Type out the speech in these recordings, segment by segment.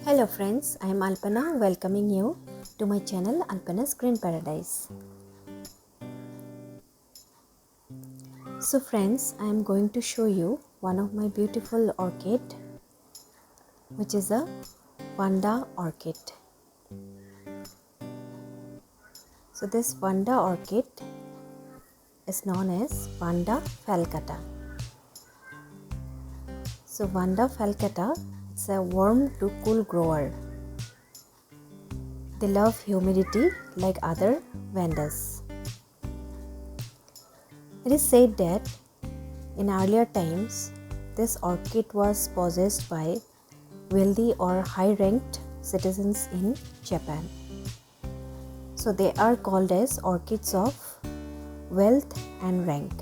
Hello friends, I am Alpana welcoming you to my channel Alpana's Green Paradise. So friends, I am going to show you one of my beautiful orchid which is a Vanda orchid. So this Vanda orchid is known as Vanda falcata. So Vanda falcata is a warm to cool grower. They love humidity like other Vandas. It is said that in earlier times, this orchid was possessed by wealthy or high-ranked citizens in Japan. So they are called as orchids of wealth and rank.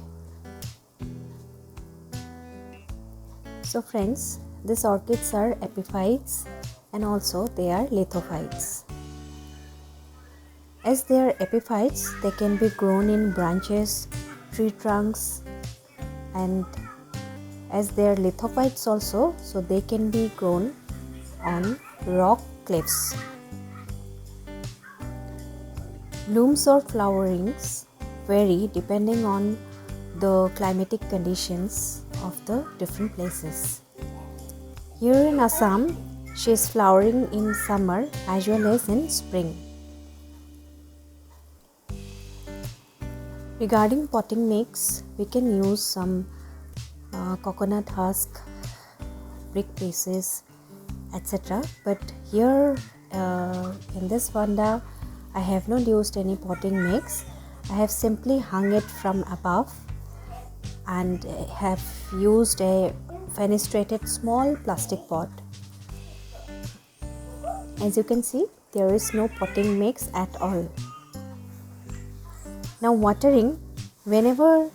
So friends, these orchids are epiphytes and also they are lithophytes. As they are epiphytes, they can be grown in branches, tree trunks, and as they are lithophytes also, so they can be grown on rock cliffs. Blooms or flowerings vary depending on the climatic conditions of the different places. Here in Assam, she is flowering in summer as well as in spring. Regarding potting mix, we can use some coconut husk, brick pieces, etc. But here in this Vanda, I have not used any potting mix. I have simply hung it from above and have used a fenestrated small plastic pot. As you can see, there is no potting mix at all. Now watering, whenever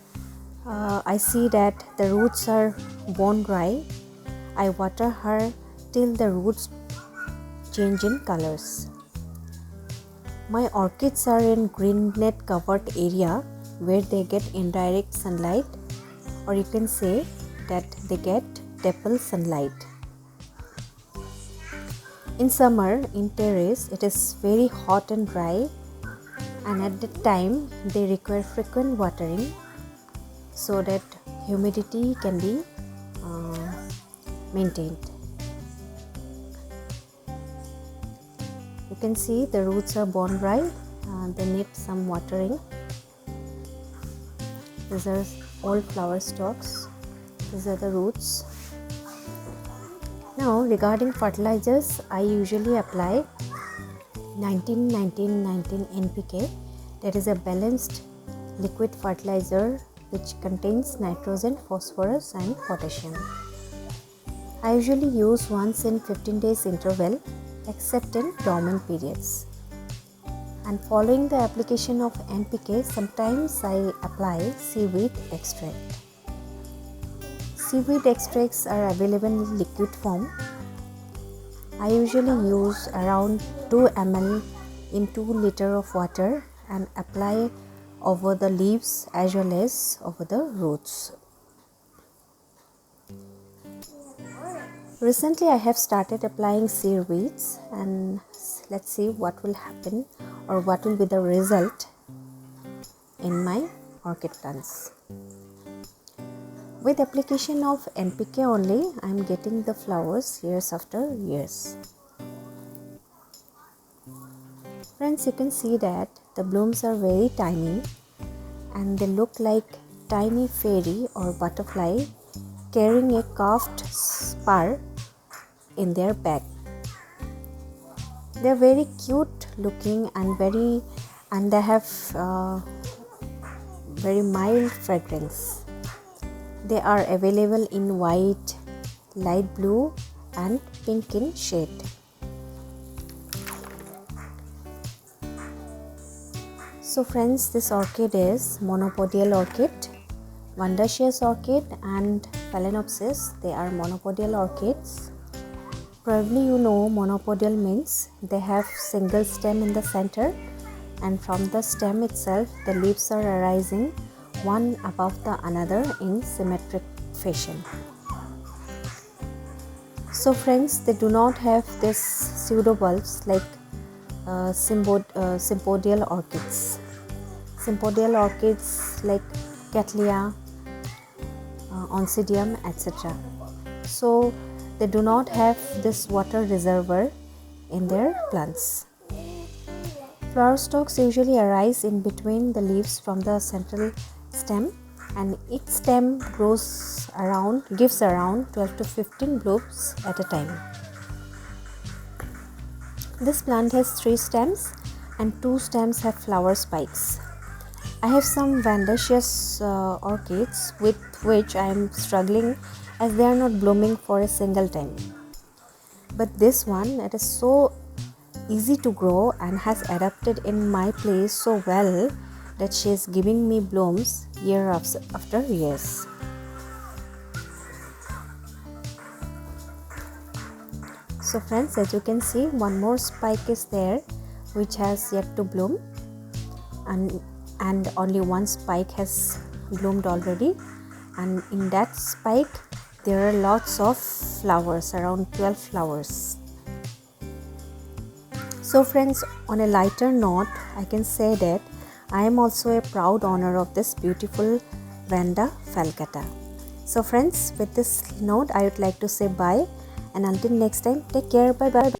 I see that the roots are bone dry, I water her till the roots change in colors. My orchids are in green net covered area where they get indirect sunlight, or you can say that they get dapple sunlight. In summer in terrace it is very hot and dry, and at that time they require frequent watering so that humidity can be maintained. You can see the roots are bone dry, they need some watering. These are old flower stalks, these are the roots. Now regarding fertilizers, I usually apply 19-19-19 NPK, that is a balanced liquid fertilizer which contains nitrogen, phosphorus and potassium. I usually use once in 15 days interval except in dormant periods. And following the application of NPK, sometimes I apply seaweed extract. Seaweed extracts are available in liquid form. I usually use around 2 ml in 2 liters of water and apply over the leaves as well as over the roots. Recently I have started applying seaweeds, and let's see what will happen or what will be the result in my orchid plants. With application of NPK only, I am getting the flowers years after years. Friends, you can see that the blooms are very tiny and they look like tiny fairy or butterfly carrying a carved spur in their back. They are very cute looking and they have very mild fragrance. They are available in white, light blue and pink in shade. So friends, this orchid is monopodial orchid. Vandaceous orchid and Phalaenopsis, they are monopodial orchids. Probably you know monopodial means they have single stem in the center, and from the stem itself the leaves are arising one above the another in symmetric fashion. So friends, they do not have this pseudo bulbs like sympodial orchids. Sympodial orchids like Cattleya, Oncidium, etc. So they do not have this water reservoir in their plants. Flower stalks usually arise in between the leaves from the central stem, and each stem gives around 12 to 15 blooms at a time. This plant has 3 stems and 2 stems have flower spikes. I have some Vandaceous orchids with which I am struggling as they are not blooming for a single time. But this one, it is so easy to grow and has adapted in my place so well that she is giving me blooms year after years. So friends, as you can see, one more spike is there which has yet to bloom, and only one spike has bloomed already, and in that spike there are lots of flowers, around 12 flowers. So friends, on a lighter note, I can say that I am also a proud owner of this beautiful Vanda falcata. So friends, with this note I would like to say bye, and until next time, take care. Bye bye.